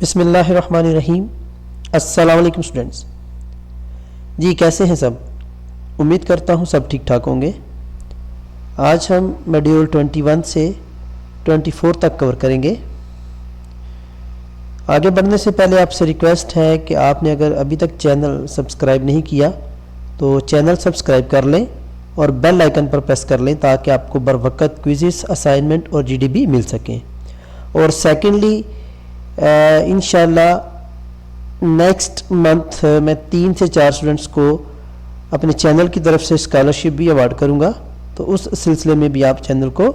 बिस्मिल्लाहिर्रहमानिर्रहीम। अस्सलाम वालेकुम स्टूडेंट्स। जी कैसे हैं सब? उम्मीद करता हूँ सब ठीक ठाक होंगे। आज हम मॉड्यूल 21 से 24 तक कवर करेंगे। आगे बढ़ने से पहले आपसे रिक्वेस्ट है कि आपने अगर अभी तक चैनल सब्सक्राइब नहीं किया तो चैनल सब्सक्राइब कर लें और बेल आइकन पर प्रेस कर लें ताकि आपको बर वक्त क्विज़ेस, असाइनमेंट और जीडीबी मिल सकें। और सेकेंडली इंशाल्लाह नेक्स्ट मंथ मैं 3 से 4 स्टूडेंट्स को अपने चैनल की तरफ से स्कॉलरशिप भी अवार्ड करूंगा, तो उस सिलसिले में भी आप चैनल को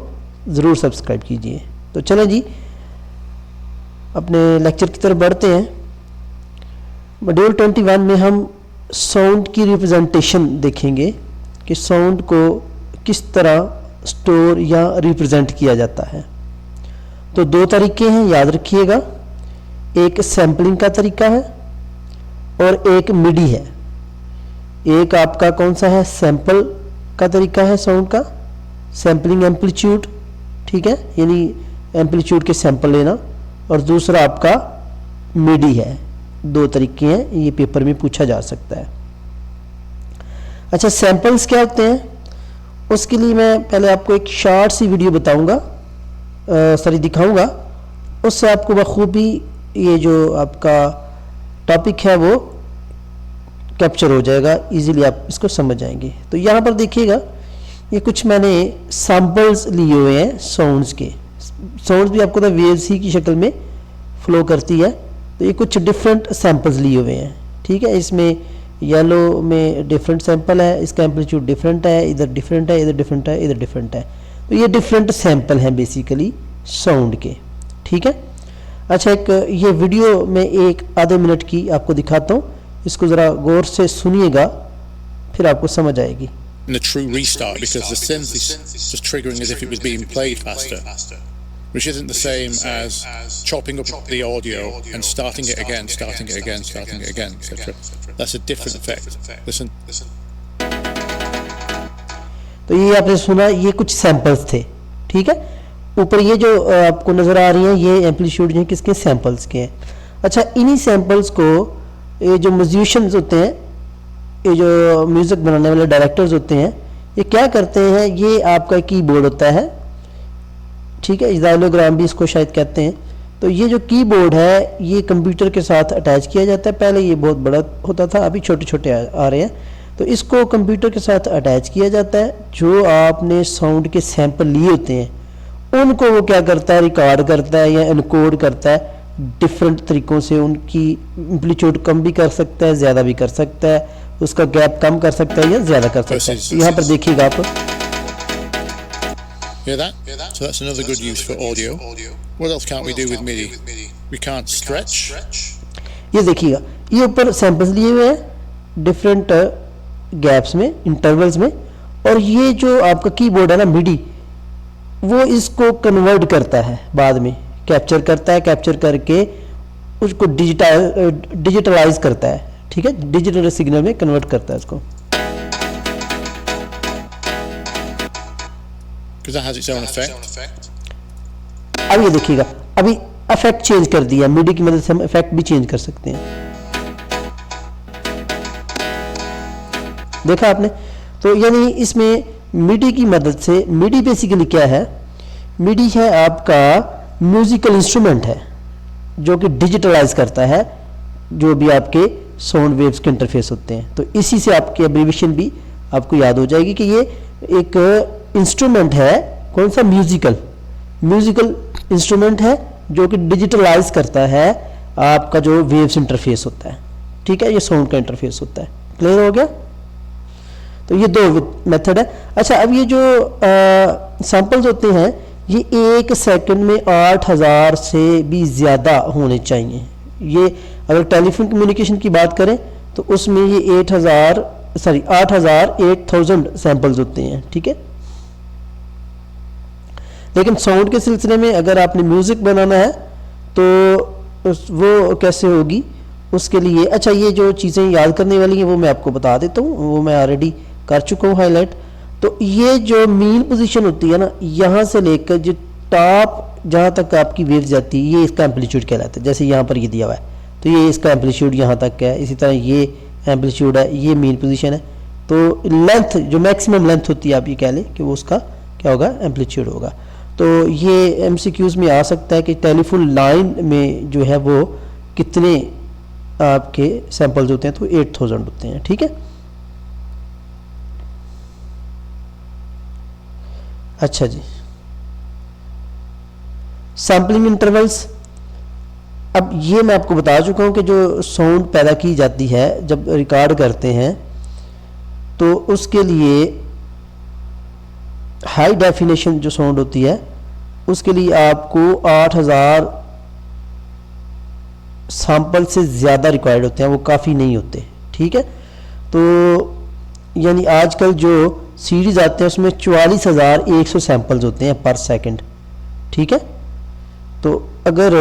ज़रूर सब्सक्राइब कीजिए। तो चलें जी अपने लेक्चर की तरफ बढ़ते हैं। मॉड्यूल 21 में हम साउंड की रिप्रेजेंटेशन देखेंगे कि साउंड को किस तरह स्टोर या रिप्रेजेंट किया जाता है। तो दो तरीके हैं, याद रखिएगा। एक सैम्पलिंग का तरीका है और एक मिडी है। एक आपका कौन सा है? सैंपल का तरीका है साउंड का, सैम्पलिंग एम्पलीट्यूड, ठीक है, यानी एम्पलीट्यूड के सैंपल लेना। और दूसरा आपका मिडी है। दो तरीके हैं, ये पेपर में पूछा जा सकता है। अच्छा, सैंपल्स क्या होते हैं? उसके लिए मैं पहले आपको एक शॉर्ट सी वीडियो बताऊंगा, दिखाऊंगा। उससे आपको बखूबी ये जो आपका टॉपिक है वो कैप्चर हो जाएगा, इजीली आप इसको समझ जाएंगे। तो यहाँ पर देखिएगा, ये कुछ मैंने सैंपल्स लिए हुए हैं साउंड्स के। साउंड्स भी आपको तो वेव्स ही की शक्ल में फ्लो करती है। तो ये कुछ डिफरेंट सैंपल्स लिए हुए हैं, ठीक है। इसमें येलो में डिफरेंट सैंपल है, इसका एम्पलीट्यूड डिफरेंट है, इधर डिफरेंट है, इधर डिफरेंट है, इधर डिफरेंट है। तो ये डिफरेंट सैंपल हैं बेसिकली साउंड के, ठीक है। अच्छा, एक ये वीडियो में एक आधे मिनट की आपको दिखाता हूँ, इसको ज़रा गौर से सुनिएगा, फिर आपको समझ आएगी। A true restart because the synth is just triggering as if it was being played faster, which isn't the same as chopping up the audio and starting it again, etc. That's a different effect. Listen. तो ये आपने सुना, ये कुछ samples थे, ठीक है। ऊपर ये जो आपको नज़र आ रही हैं ये एम्पलीट्यूड जो है किसके? सैंपल्स के हैं। अच्छा, इन्हीं सैंपल्स को ये जो म्यूजिशियंस होते हैं, ये जो म्यूज़िक बनाने वाले डायरेक्टर्स होते हैं, ये क्या करते हैं? ये आपका कीबोर्ड होता है, ठीक है, ज़ाइलोग्राम भी इसको शायद कहते हैं। तो ये जो कीबोर्ड है ये कंप्यूटर के साथ अटैच किया जाता है। पहले ये बहुत बड़ा होता था, अभी छोटे छोटे आ रहे हैं। तो इसको कंप्यूटर के साथ अटैच किया जाता है। जो आपने साउंड के सैंपल लिए होते हैं उनको वो क्या करता है? रिकॉर्ड करता है या एनकोड करता है डिफरेंट तरीक़ों से। उनकी एम्पलीट्यूड कम भी कर सकता है, ज़्यादा भी कर सकता है, उसका गैप कम कर सकता है या ज़्यादा कर सकता है। यहाँ पर देखिएगा आप। Hear that? So that's another good use for audio. What else can't we do with MIDI? We can't stretch. ये देखिएगा, ये ऊपर सैंपल्स लिए हुए हैं डिफरेंट गैप्स में, इंटरवल्स में। और ये जो आपका कीबोर्ड है ना, मिडी, वो इसको कन्वर्ट करता है, बाद में कैप्चर करता है, कैप्चर करके उसको डिजिटलाइज करता है, ठीक है, डिजिटल सिग्नल में कन्वर्ट करता है उसको। Because that has its own effect. अब ये देखिएगा, अभी इफेक्ट चेंज कर दिया, मिडी की मदद से हम इफेक्ट भी चेंज कर सकते हैं, देखा आपने। तो यानी इसमें मिडी की मदद से, मिडी बेसिकली क्या है? मिडी है आपका म्यूजिकल इंस्ट्रूमेंट है जो कि डिजिटलाइज करता है जो भी आपके साउंड वेव्स के इंटरफेस होते हैं। तो इसी से आपकी एब्रीविएशन भी आपको याद हो जाएगी कि ये एक इंस्ट्रूमेंट है, कौन सा? म्यूजिकल इंस्ट्रूमेंट है जो कि डिजिटलाइज करता है आपका जो वेव्स इंटरफेस होता है, ठीक है, ये साउंड का इंटरफेस होता है। क्लियर हो गया? तो ये दो मेथड है। अच्छा, अब ये जो सैंपल्स होते हैं ये 1 सेकंड में 8000 से भी ज़्यादा होने चाहिए। ये अगर टेलीफोन कम्युनिकेशन की बात करें तो उसमें ये 8000 सैंपल्स होते हैं, ठीक है। लेकिन साउंड के सिलसिले में अगर आपने म्यूज़िक बनाना है तो वो कैसे होगी उसके लिए? अच्छा, ये जो चीज़ें याद करने वाली हैं वो मैं आपको बता देता हूँ, वो मैं ऑलरेडी कर चुका हूँ हाईलाइट। तो ये जो मीन पोजीशन होती है ना, यहाँ से लेकर जो टॉप जहाँ तक आपकी वेव जाती है ये इसका एम्पलीट्यूड कहलाता है। जैसे यहाँ पर ये दिया हुआ है तो ये इसका एम्पलीट्यूड यहाँ तक है, इसी तरह ये एम्पलीट्यूड है, ये मेन पोजीशन है। तो लेंथ जो मैक्सिमम लेंथ होती है आप ये कह लें कि वो उसका क्या होगा, एम्पलीट्यूड होगा। तो ये एमसीक्यूज में आ सकता है कि टेलीफोन लाइन में जो है वो कितने आपके सैंपल्स होते हैं, तो 8000 होते हैं। ठीक है, अच्छा जी, सैम्पलिंग इंटरवल्स। अब ये मैं आपको बता चुका हूँ कि जो साउंड पैदा की जाती है जब रिकॉर्ड करते हैं तो उसके लिए हाई डेफिनेशन जो साउंड होती है उसके लिए आपको 8000 सैंपल से ज़्यादा रिक्वायर्ड होते हैं, वो काफ़ी नहीं होते। ठीक है, तो यानी आजकल जो सीरीज आते हैं उसमें 44100 सैंपल्स होते हैं पर सेकंड। ठीक है, तो अगर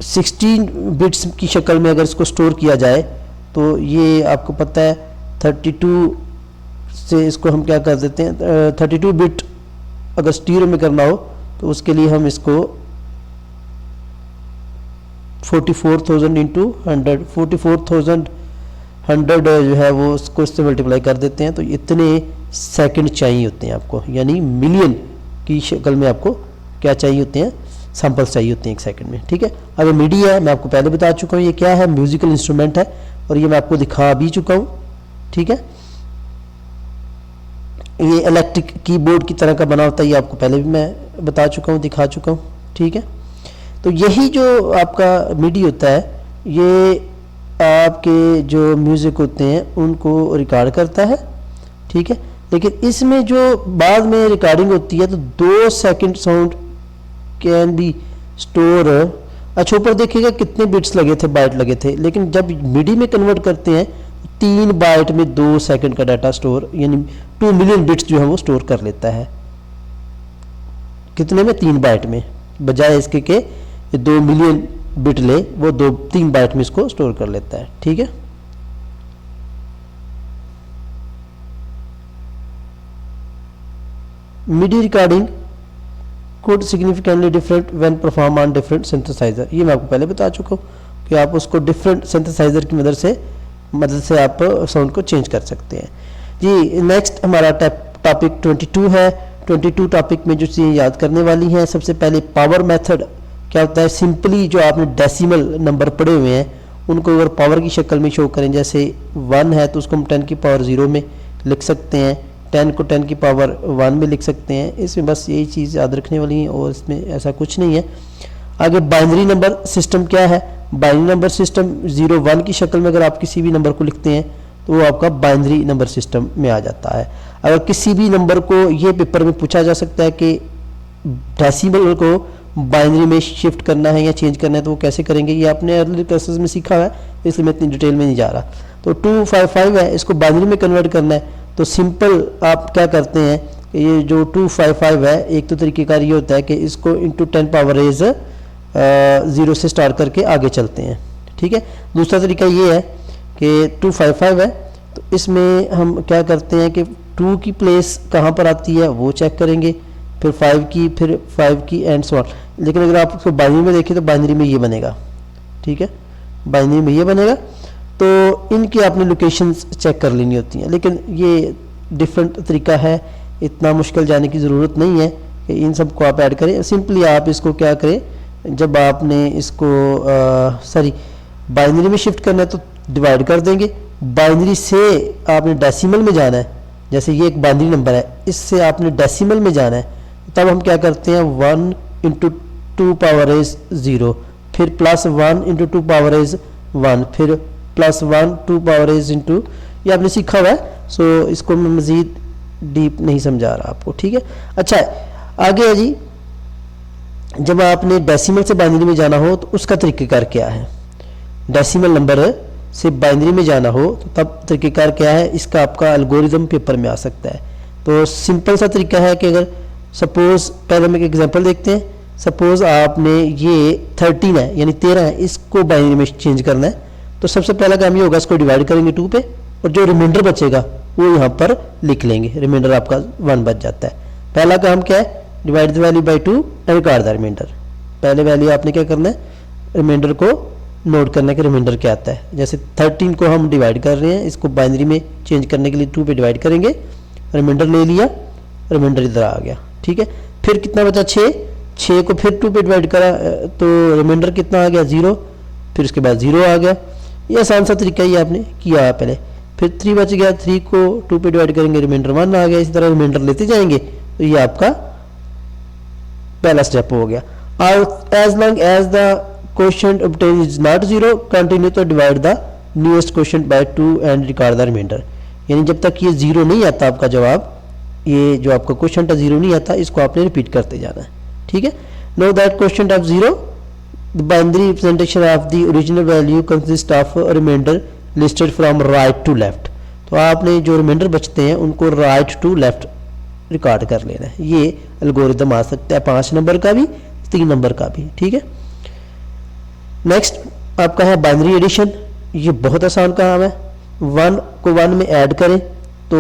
16 बिट्स की शक्ल में अगर इसको स्टोर किया जाए तो ये आपको पता है 32 से इसको हम क्या कर देते हैं, 32 बिट अगर स्टीरियो में करना हो तो उसके लिए हम इसको 44,000 इंटू 100 44,100 जो है वो उसको इससे मल्टीप्लाई कर देते हैं। तो इतने सेकंड चाहिए होते हैं आपको, यानी मिलियन की शक्ल में आपको क्या चाहिए होते हैं, सैंपल्स चाहिए होते हैं एक सेकंड में। ठीक है, अब ये मिडी है, मैं आपको पहले बता चुका हूँ ये क्या है, म्यूजिकल इंस्ट्रूमेंट है और ये मैं आपको दिखा भी चुका हूँ। ठीक है, ये इलेक्ट्रिक कीबोर्ड की तरह का बना होता है, ये आपको पहले भी मैं बता चुका हूँ, दिखा चुका हूँ। ठीक है, तो यही जो आपका मिडी होता है ये आपके जो म्यूज़िक होते हैं उनको रिकॉर्ड करता है। ठीक है, लेकिन इसमें जो बाद में रिकॉर्डिंग होती है तो 2 second sound can be store. अच्छा, ऊपर देखिएगा कितने बिट्स लगे थे, बाइट लगे थे, लेकिन जब मिडी में कन्वर्ट करते हैं 3 बाइट में 2 सेकंड का डाटा स्टोर, यानी 2 मिलियन बिट्स जो है वो स्टोर कर लेता है। कितने में, 3 बाइट में, बजाय इसके के 2 मिलियन बिट ले वो 3 बाइट में इसको स्टोर कर लेता है। ठीक है, मिडी recording could significantly different when performed on different synthesizer। ये मैं आपको पहले बता चुका हूँ कि आप उसको डिफरेंट सिंथेसाइजर की मदद से आप साउंड को चेंज कर सकते हैं। जी, नेक्स्ट हमारा टॉपिक 22 है। 22 टॉपिक में जो चीज़ें याद करने वाली हैं, सबसे पहले पावर मेथड क्या होता है। सिंपली जो आपने डेसिमल नंबर पढ़े हुए हैं उनको अगर पावर की शक्ल में शो करें, जैसे 1 है तो उसको हम 10 की पावर 0 में लिख सकते हैं, 10 को 10 की पावर 1 में लिख सकते हैं। इसमें बस यही चीज़ याद रखने वाली है और इसमें ऐसा कुछ नहीं है। आगे बाइनरी नंबर सिस्टम क्या है। बाइनरी नंबर सिस्टम 0-1 की शक्ल में अगर आप किसी भी नंबर को लिखते हैं तो वो आपका बाइनरी नंबर सिस्टम में आ जाता है। अगर किसी भी नंबर को ये पेपर में पूछा जा सकता है कि डेसिमल को बाइनरी में शिफ्ट करना है या चेंज करना है तो वो कैसे करेंगे, ये आपने अर्ली क्लासेस में सीखा है, इसलिए मैं इतनी डिटेल में नहीं जा रहा। तो 255 है, इसको बाइनरी में कन्वर्ट करना है तो सिंपल आप क्या करते हैं, ये जो 255 है, एक तो तरीक़ेकार ये होता है कि इसको इंटू 10 पावर रेज 0 से स्टार्ट करके आगे चलते हैं। ठीक है, दूसरा तरीका ये है कि 255 है तो इसमें हम क्या करते हैं कि 2 की प्लेस कहाँ पर आती है वो चेक करेंगे, फिर 5 की, फिर 5 की एंड सो ऑन। लेकिन अगर आप उसको बाइनरी में देखें तो बाइनरी में ये बनेगा। ठीक है, बाइनरी में ये बनेगा, तो इनकी आपने लोकेशंस चेक कर लेनी होती हैं। लेकिन ये डिफरेंट तरीका है, इतना मुश्किल जाने की ज़रूरत नहीं है कि इन सब को आप ऐड करें। सिंपली आप इसको क्या करें, जब आपने इसको बाइनरी में शिफ्ट करना है तो डिवाइड कर देंगे। बाइनरी से आपने डेसिमल में जाना है, जैसे ये एक बाइनरी नंबर है, इससे आपने डेसिमल में जाना है, तब हम क्या करते हैं 1 इंटू 2 पावर रेज 0, फिर +1 इंटू 2 पावर रेज 1, फिर +1 2 पावर रेज इंटू, ये आपने सीखा हुआ है, सो इसको मैं मज़ीद डीप नहीं समझा रहा आपको। ठीक है, अच्छा आगे है जी, जब आपने डेसिमल से बाइनरी में जाना हो तो उसका तरीक़ेकार क्या है। डेसिमल नंबर से बाइनरी में जाना हो तो तब तरीक़ेकार क्या है, इसका आपका एल्गोरिदम पेपर में आ सकता है। तो सिंपल सा तरीका है कि अगर सपोज़, पहले हम एक एग्जांपल देखते हैं। सपोज़ आपने ये 13 है यानी 13 है, इसको बाइनरी में चेंज करना है, तो सबसे पहला काम ये होगा, इसको डिवाइड करेंगे 2 पे और जो रिमाइंडर बचेगा वो यहाँ पर लिख लेंगे, रिमाइंडर आपका 1 बच जाता है। पहला काम क्या है, divide the value by 2 and record the reminder. पहले वैल्यू आपने क्या करना है, रिमाइंडर को नोट करना कि रिमाइंडर क्या आता है। जैसे 13 को हम डिवाइड कर रहे हैं, इसको बाइनरी में चेंज करने के लिए 2 पे डिवाइड करेंगे, रिमाइंडर ले लिया, रिमाइंडर इधर आ गया, ठीक है। फिर कितना बचा 6 को फिर 2 पे डिवाइड करा तो रिमाइंडर कितना आ गया 0, फिर उसके बाद 0 आ गया। ये आसान सा तरीका ही आपने किया पहले। फिर 3 बच गया, 3 को 2 पे डिवाइड करेंगे, रिमाइंडर 1 आ गया। इसी तरह रिमाइंडर लेते जाएंगे तो ये आपका पहला स्टेप हो गया। As long as the quotient obtain is not 0 continue to divide the newest quotient by 2 and record the reminder. यानी जब तक ये 0 नहीं आता आपका जवाब, ये जो आपका क्वोशिएंट है 0 नहीं आता, इसको आपने रिपीट करते जाना है, ठीक है। Know that quotient of 0 the binary representation of the original value consists of a remainder listed from right to left। तो आपने जो रिमाइंडर बचते हैं उनको राइट टू लेफ्ट रिकॉर्ड कर लेना है। ये एल्गोरिदम आ सकता है 5 नंबर का भी, 3 नंबर का भी, ठीक है। नेक्स्ट आपका है बाइनरी एडिशन। ये बहुत आसान काम है। 1 को 1 में ऐड करें तो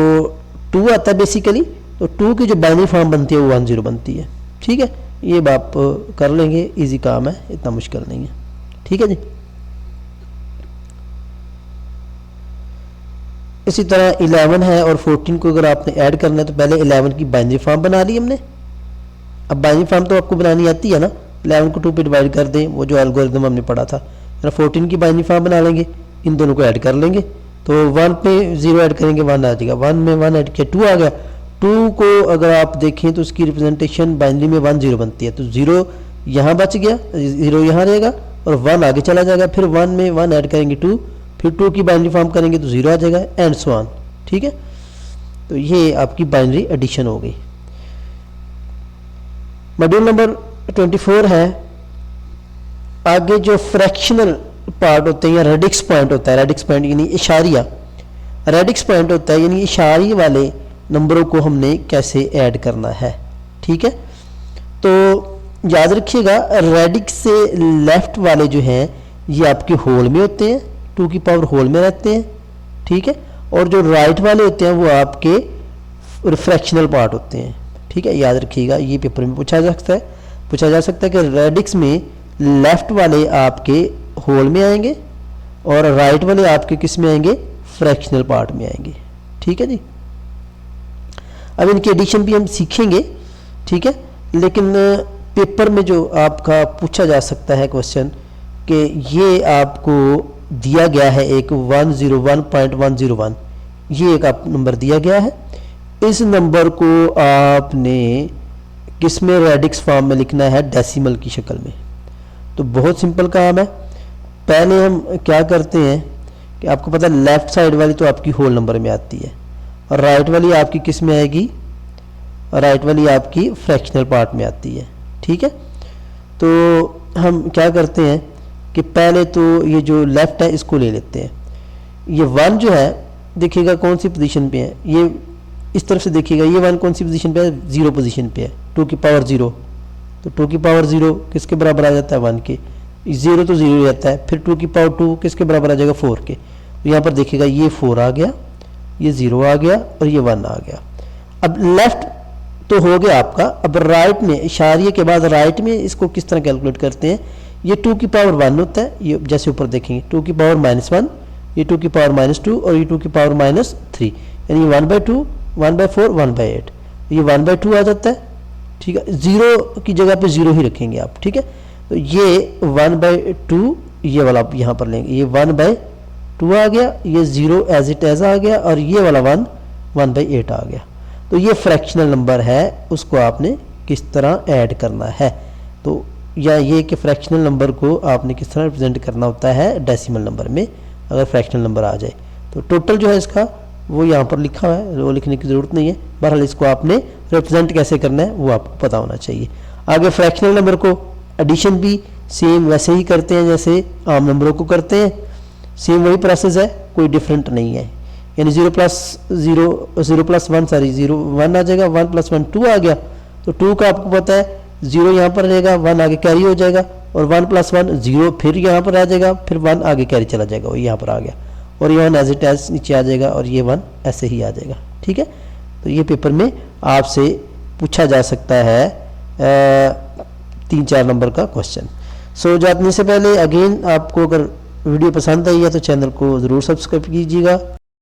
2 आता है बेसिकली, तो 2 की जो बाइनरी फॉर्म बनती है वो 1 0 बनती है, ठीक है। ये आप कर लेंगे, इजी काम है, इतना मुश्किल नहीं है, ठीक है जी। इसी तरह 11 है और 14 को अगर आपने ऐड करना है तो पहले 11 की बाइनरी फॉर्म बना ली हमने। अब बाइनरी फॉर्म तो आपको बनानी आती है ना, 11 को 2 पे डिवाइड कर दें, वो जो एल्गोरिथम हमने पढ़ा था। 14 की बाइनरी फॉर्म बना लेंगे, इन दोनों को ऐड कर लेंगे तो 1 पे 0 ऐड करेंगे 1 आ जाएगा, 1 में 1 ऐड किया 2 आ गया। 2 को अगर आप देखें तो उसकी रिप्रेजेंटेशन बाइनरी में 1 0 बनती है, तो 0 यहाँ बच गया, 0 यहाँ रहेगा और 1 आगे चला जाएगा। फिर 1 में 1 ऐड करेंगे 2, फिर 2 की बाइनरी फॉर्म करेंगे तो 0 आ जाएगा एंड सो ऑन, ठीक है। तो ये आपकी बाइनरी एडिशन हो गई। मॉड्यूल नंबर 24 है। आगे जो फ्रैक्शनल पार्ट होते हैं या रेडिक्स पॉइंट होता है, रेडिक्स पॉइंट यानी इशारिया, रेडिक्स पॉइंट होता है यानी इशारे वाले नंबरों को हमने कैसे ऐड करना है, ठीक है। तो याद रखिएगा रेडिक्स से लेफ्ट वाले जो हैं ये आपके होल में होते हैं, 2 की पावर होल में रहते हैं, ठीक है। और जो राइट वाले होते हैं वो आपके फ्रैक्शनल पार्ट होते हैं, ठीक है। याद रखिएगा, ये पेपर में पूछा जा सकता है कि रेडिक्स में लेफ्ट वाले आपके होल में आएंगे और राइट वाले आपके किस में आएंगे, फ्रैक्शनल पार्ट में आएंगे, ठीक है जी। अब इनकी एडिशन भी हम सीखेंगे, ठीक है। लेकिन पेपर में जो आपका पूछा जा सकता है क्वेश्चन कि ये आपको दिया गया है एक 101.101, ये एक आप नंबर दिया गया है। इस नंबर को आपने किस में, रेडिक्स फॉर्म में लिखना है, डेसिमल की शक्ल में। तो बहुत सिंपल काम है। पहले हम क्या करते हैं कि आपको पता है लेफ्ट साइड वाली तो आपकी होल नंबर में आती है और राइट वाली आपकी किस में आएगी, राइट वाली आपकी फ्रैक्शनल पार्ट में आती है, ठीक है। तो हम क्या करते हैं कि पहले तो ये जो लेफ्ट है इसको ले लेते हैं। ये 1 जो है देखिएगा कौन सी पोजीशन पे है, ये इस तरफ से देखिएगा, ये 1 कौन सी पोजीशन पे है, 0 पोजीशन पे है, 2 की पावर 0। तो 2 की पावर 0 किसके बराबर आ जाता है, 1 के। 0 तो 0 रहता है, फिर 2 की पावर 2 किसके बराबर आ जाएगा, 4 के। तो यहाँ पर देखिएगा ये 4 आ गया, ये 0 आ गया और ये 1 आ गया। अब लेफ्ट तो हो गया आपका। अब राइट में, इशारे के बाद राइट में इसको किस तरह कैलकुलेट करते हैं, ये 2 की पावर 1 होता है, ये जैसे ऊपर देखेंगे 2 की पावर -1, ये 2 की पावर -2 और ये 2 की पावर -3, यानी 1/2, 1/4, 1/8, ये 1/2 आ जाता है, ठीक है। 0 की जगह पे 0 ही रखेंगे आप, ठीक है। तो ये 1/2 ये वाला आप यहाँ पर लेंगे, ये 1/2 आ गया, ये 0 एज इट एज आ गया और ये वाला 1 1/8 आ गया। तो ये फ्रैक्शनल नंबर है, उसको आपने किस तरह ऐड करना है। तो या ये कि फ्रैक्शनल नंबर को आपने किस तरह रिप्रेजेंट करना होता है डेसिमल नंबर में, अगर फ्रैक्शनल नंबर आ जाए। तो टोटल जो है इसका वो यहाँ पर लिखा हुआ है, वो लिखने की ज़रूरत नहीं है। बहरहाल इसको आपने रिप्रेजेंट कैसे करना है वो आपको पता होना चाहिए। आगे फ्रैक्शनल नंबर को एडिशन भी सेम वैसे ही करते हैं जैसे आम नंबरों को करते हैं, सेम वही प्रोसेस है, कोई डिफरेंट नहीं है। यानी 0 + 1 सॉरी 0 1 आ जाएगा, 1 + 1 2 आ गया। तो 2 का आपको पता है 0 यहाँ पर रहेगा, 1 आगे कैरी हो जाएगा और 1 + 1 0 फिर यहाँ पर आ जाएगा, फिर 1 आगे कैरी चला जाएगा, वो यहाँ पर आ गया और ये 1 एज इट एज नीचे आ जाएगा और ये 1 ऐसे ही आ जाएगा, ठीक है। तो ये पेपर में आपसे पूछा जा सकता है 3-4 नंबर का क्वेश्चन। सो जाने से पहले अगेन आपको अगर वीडियो पसंद आई है तो चैनल को ज़रूर सब्सक्राइब कीजिएगा।